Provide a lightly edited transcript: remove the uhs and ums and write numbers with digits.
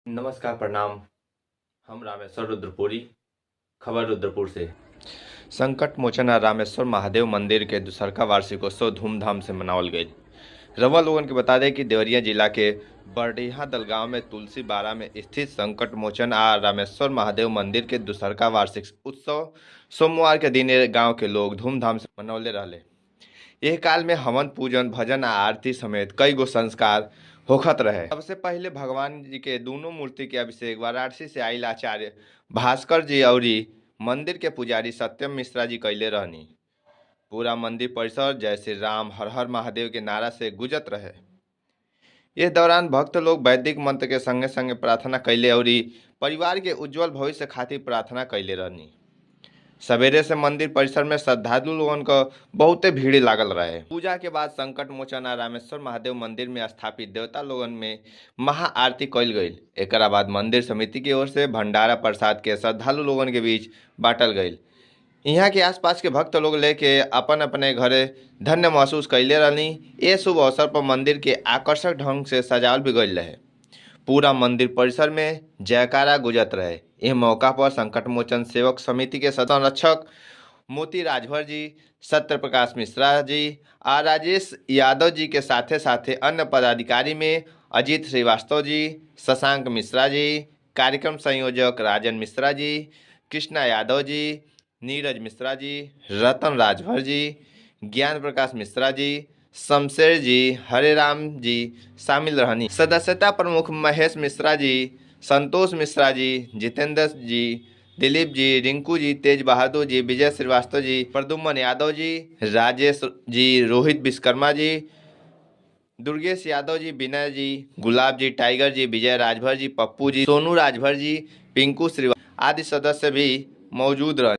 नमस्कार, प्रणाम। हम रामेश्वर रुद्रपुरी, खबर रुद्रपुर से। संकट मोचन रामेश्वर महादेव मंदिर के दूसरका वार्षिकोत्सव धूमधाम से मनावल गई। रवा लोगन के बता दें कि देवरिया जिला के बरडीहा दलगांव में तुलसी बाड़ा में स्थित संकट मोचन रामेश्वर महादेव मंदिर के दूसरका वार्षिक उत्सव सोमवार के दिन गांव के लोग धूमधाम से मनौले रहले। यह काल में हवन, पूजन, भजन आरती समेत कई गो संस्कार होखत रहे। सबसे पहले भगवान जी के दोनों मूर्ति के अभिषेक वाराणसी से आयल आचार्य भास्कर जी और मंदिर के पुजारी सत्यम मिश्रा जी कैले रहनी। पूरा मंदिर परिसर जय श्री राम, हर हर महादेव के नारा से गुजत रहे। इस दौरान भक्त लोग वैदिक मंत्र के संगे संगे प्रार्थना कैले और परिवार के उज्जवल भविष्य खातिर प्रार्थना कैले रहनी। सवेरे से मंदिर परिसर में श्रद्धालु लोगन का बहुते भीड़ लागल रहे। पूजा के बाद संकट मोचन रामेश्वर महादेव मंदिर में स्थापित देवता लोगन में महा आरती कैल गई। एक बाद मंदिर समिति की ओर से भंडारा प्रसाद के श्रद्धालु लोगन के बीच बांटल गई। यहाँ के आसपास के भक्त लोग लेके अपन अपने घरे धन्य महसूस कैले रहनी। ये शुभ अवसर पर मंदिर के आकर्षक ढंग से सजावल भी गई रहे। पूरा मंदिर परिसर में जयकारा गुजत रहे। यह मौका पर संकट मोचन सेवक समिति के संरक्षक मोती राजभर जी, सत्य प्रकाश मिश्रा जी और राजेश यादव जी के साथे साथे अन्य पदाधिकारी में अजीत श्रीवास्तव जी, शशांक मिश्रा जी, कार्यक्रम संयोजक राजन मिश्रा जी, कृष्णा यादव जी, नीरज मिश्रा जी, रतन राजभर जी, ज्ञान प्रकाश मिश्रा जी, शमशेर जी, हरे राम जी शामिल रहनी। सदस्यता प्रमुख महेश मिश्रा जी, संतोष मिश्रा जी, जितेंद्र जी, दिलीप जी, रिंकू जी, तेज बहादुर जी, विजय श्रीवास्तव जी, प्रदुम्न यादव जी, राजेश जी, रोहित विश्वकर्मा जी, दुर्गेश यादव जी, विनय जी, गुलाब जी, टाइगर जी, विजय राजभर जी, पप्पू जी, सोनू राजभर जी, पिंकू श्रीवास्तव आदि सदस्य भी मौजूद रहे।